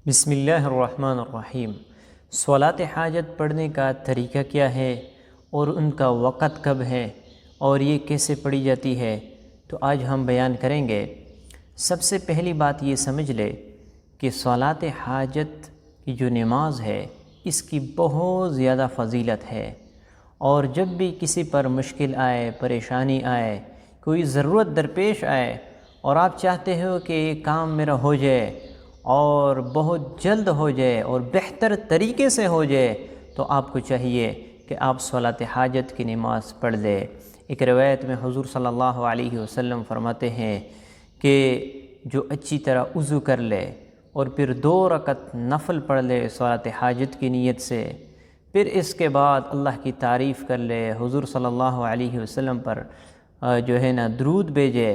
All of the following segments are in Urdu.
بسم اللہ الرحمن الرحیم۔ صلاۃ حاجت پڑھنے کا طریقہ کیا ہے اور ان کا وقت کب ہے اور یہ کیسے پڑھی جاتی ہے، تو آج ہم بیان کریں گے۔ سب سے پہلی بات یہ سمجھ لے کہ صلاۃ حاجت کی جو نماز ہے اس کی بہت زیادہ فضیلت ہے، اور جب بھی کسی پر مشکل آئے، پریشانی آئے، کوئی ضرورت درپیش آئے اور آپ چاہتے ہو کہ یہ کام میرا ہو جائے اور بہت جلد ہو جائے اور بہتر طریقے سے ہو جائے، تو آپ کو چاہیے کہ آپ صلاۃ حاجت کی نماز پڑھ لیں۔ ایک روایت میں حضور صلی اللہ علیہ وسلم فرماتے ہیں کہ جو اچھی طرح وضو کر لے اور پھر 2 رکعت نفل پڑھ لے صلاۃ حاجت کی نیت سے، پھر اس کے بعد اللہ کی تعریف کر لے، حضور صلی اللہ علیہ وسلم پر جو ہے نا درود بھیجے،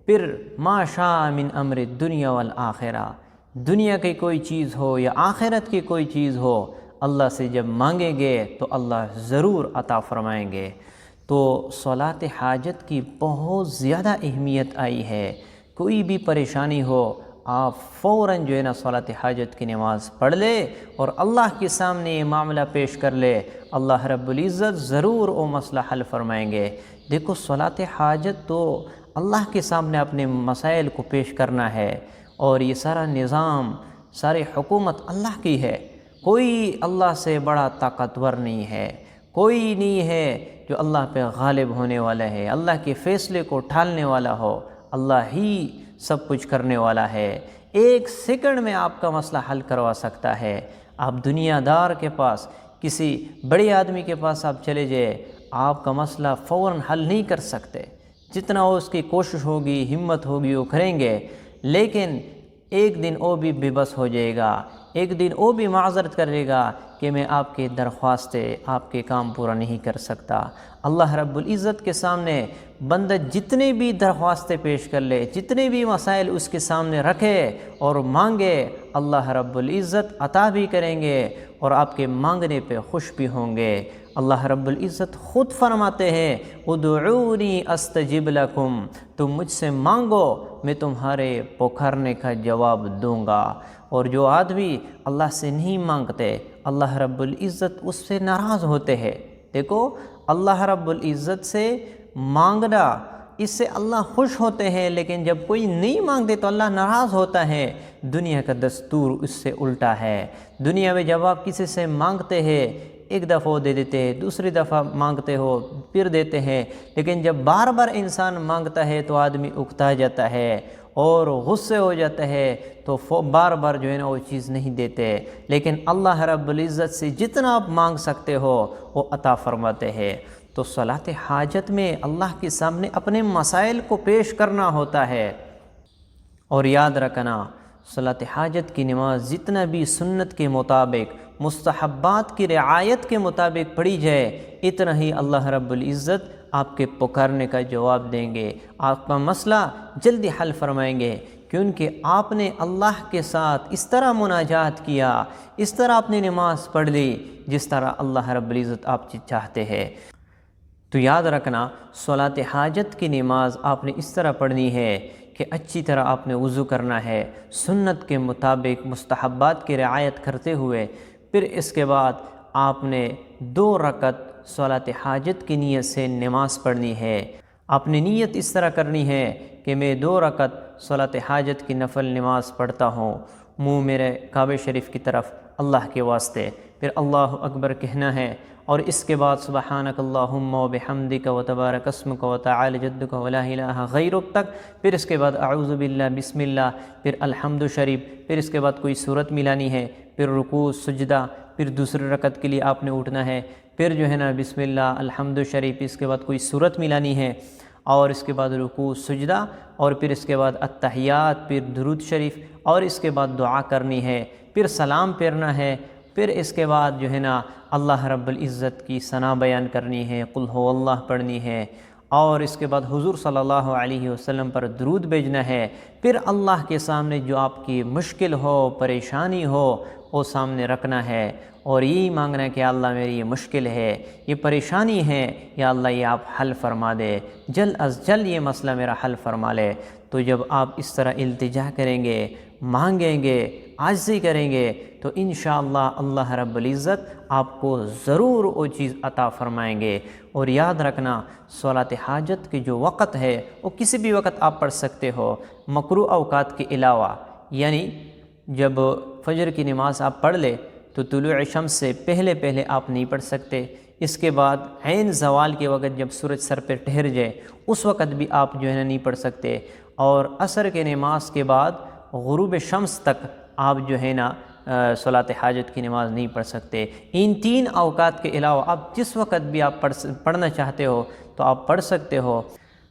پھر ما شاء من امر الدنیا والآخرہ، دنیا کی کوئی چیز ہو یا آخرت کی کوئی چیز ہو، اللہ سے جب مانگیں گے تو اللہ ضرور عطا فرمائیں گے۔ تو صلاۃ حاجت کی بہت زیادہ اہمیت آئی ہے۔ کوئی بھی پریشانی ہو، آپ فوراً جو ہے نا صلاۃ حاجت کی نماز پڑھ لے اور اللہ کے سامنے یہ معاملہ پیش کر لے، اللہ رب العزت ضرور وہ مسئلہ حل فرمائیں گے۔ دیکھو، صلاۃ حاجت تو اللہ کے سامنے اپنے مسائل کو پیش کرنا ہے، اور یہ سارا نظام، ساری حکومت اللہ کی ہے۔ کوئی اللہ سے بڑا طاقتور نہیں ہے، کوئی نہیں ہے جو اللہ پہ غالب ہونے والا ہے، اللہ کے فیصلے کو ٹالنے والا ہو۔ اللہ ہی سب کچھ کرنے والا ہے، 1 سیکنڈ میں آپ کا مسئلہ حل کروا سکتا ہے۔ آپ دنیا دار کے پاس، کسی بڑے آدمی کے پاس آپ چلے جائے، آپ کا مسئلہ فوراً حل نہیں کر سکتے، جتنا اس کی کوشش ہوگی، ہمت ہوگی، وہ کریں گے، لیکن ایک دن وہ بھی بے بس ہو جائے گا، ایک دن وہ بھی معذرت کرے گا کہ میں آپ کے درخواستیں، آپ کے کام پورا نہیں کر سکتا۔ اللہ رب العزت کے سامنے بندہ جتنے بھی درخواستیں پیش کر لے، جتنے بھی مسائل اس کے سامنے رکھے اور مانگے، اللہ رب العزت عطا بھی کریں گے اور آپ کے مانگنے پہ خوش بھی ہوں گے۔ اللہ رب العزت خود فرماتے ہیں، ادعونی استجب لکم، تم مجھ سے مانگو، میں تمہارے پکارنے کا جواب دوں گا۔ اور جو آدمی اللہ سے نہیں مانگتے، اللہ رب العزت اس سے ناراض ہوتے ہیں۔ دیکھو، اللہ رب العزت سے مانگنا، اس سے اللہ خوش ہوتے ہیں، لیکن جب کوئی نہیں مانگتے تو اللہ ناراض ہوتا ہے۔ دنیا کا دستور اس سے الٹا ہے۔ دنیا میں جب آپ کسی سے مانگتے ہیں، ایک دفعہ وہ دے دیتے ہیں، دوسری دفعہ مانگتے ہو پھر دیتے ہیں، لیکن جب بار بار انسان مانگتا ہے تو آدمی اکتا جاتا ہے اور غصے ہو جاتا ہے، تو بار بار جو ہے نا وہ چیز نہیں دیتے۔ لیکن اللہ رب العزت سے جتنا آپ مانگ سکتے ہو وہ عطا فرماتے ہیں۔ تو صلاۃ حاجت میں اللہ کے سامنے اپنے مسائل کو پیش کرنا ہوتا ہے، اور یاد رکھنا، صلاۃ حاجت کی نماز جتنا بھی سنت کے مطابق، مستحبات کی رعایت کے مطابق پڑھی جائے، اتنا ہی اللہ رب العزت آپ کے پکارنے کا جواب دیں گے، آپ کا مسئلہ جلدی حل فرمائیں گے، کیونکہ آپ نے اللہ کے ساتھ اس طرح مناجات کیا، اس طرح آپ نے نماز پڑھ لی جس طرح اللہ رب العزت آپ چاہتے ہیں۔ تو یاد رکھنا، صلاۃ حاجت کی نماز آپ نے اس طرح پڑھنی ہے کہ اچھی طرح آپ نے وضو کرنا ہے، سنت کے مطابق مستحبات کی رعایت کرتے ہوئے، پھر اس کے بعد آپ نے 2 رکعت صلاۃ حاجت کی نیت سے نماز پڑھنی ہے۔ آپ نے نیت اس طرح کرنی ہے کہ میں 2 رکعت صلاۃ حاجت کی نفل نماز پڑھتا ہوں، منہ میرے کعبہ شریف کی طرف اللہ کے واسطے، پھر اللہ اکبر کہنا ہے، اور اس کے بعد سبحانک اللہم و بحمدک و تبارک اسمک و تعالی جدک و لا الہ غیرک تک، پھر اس کے بعد اعوذ باللہ، بسم اللہ، پھر الحمد شریف، پھر اس کے بعد کوئی صورت ملانی ہے، پھر رکوع، سجدہ، پھر دوسری رکعت کے لیے آپ نے اٹھنا ہے، پھر جو ہے نا بسم اللہ، الحمد شریف، اس کے بعد کوئی صورت ملانی ہے، اور اس کے بعد رکوع، سجدہ، اور پھر اس کے بعد التحیات، پھر درود شریف، اور اس کے بعد دعا کرنی ہے، پھر سلام پھیرنا ہے، پھر اس کے بعد جو ہے نا اللہ رب العزت کی ثنا بیان کرنی ہے، قل ہو اللہ پڑھنی ہے، اور اس کے بعد حضور صلی اللہ علیہ وسلم پر درود بھیجنا ہے، پھر اللہ کے سامنے جو آپ کی مشکل ہو، پریشانی ہو، وہ سامنے رکھنا ہے، اور یہی مانگنا ہے کہ اللہ میری یہ مشکل ہے، یہ پریشانی ہے، یا اللہ یہ آپ حل فرما دے، جلد از جلد یہ مسئلہ میرا حل فرما لے۔ تو جب آپ اس طرح التجا کریں گے، مانگیں گے، عاجزی کریں گے تو انشاءاللہ اللہ رب العزت آپ کو ضرور وہ چیز عطا فرمائیں گے۔ اور یاد رکھنا صلاۃ حاجت کے جو وقت ہے وہ کسی بھی وقت آپ پڑھ سکتے ہو، مکروہ اوقات کے علاوہ، یعنی جب فجر کی نماز آپ پڑھ لے تو طلوع شمس سے پہلے آپ نہیں پڑھ سکتے۔ اس کے بعد عین زوال کے وقت جب سورج سر پہ ٹھہر جائے اس وقت بھی آپ جو ہے نا نہیں پڑھ سکتے، اور عصر کے نماز کے بعد غروب شمس تک آپ جو ہے نا صلاۃ حاجت کی نماز نہیں پڑھ سکتے۔ ان 3 اوقات کے علاوہ آپ جس وقت بھی آپ پڑھنا چاہتے ہو تو آپ پڑھ سکتے ہو۔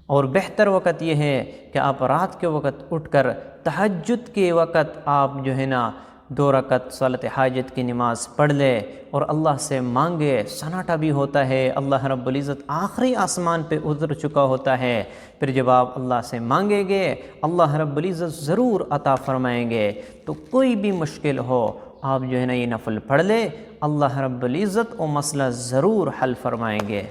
اور بہتر وقت یہ ہے کہ آپ رات کے وقت اٹھ کر تہجد کے وقت آپ جو ہے نا 2 رکعت صلاۃ حاجت کی نماز پڑھ لے اور اللہ سے مانگے۔ سناٹا بھی ہوتا ہے، اللہ رب العزت آخری آسمان پہ اتر چکا ہوتا ہے، پھر جب آپ اللہ سے مانگیں گے اللہ رب العزت ضرور عطا فرمائیں گے۔ تو کوئی بھی مشکل ہو آپ جو ہے نا یہ نفل پڑھ لے، اللہ رب العزت وہ مسئلہ ضرور حل فرمائیں گے۔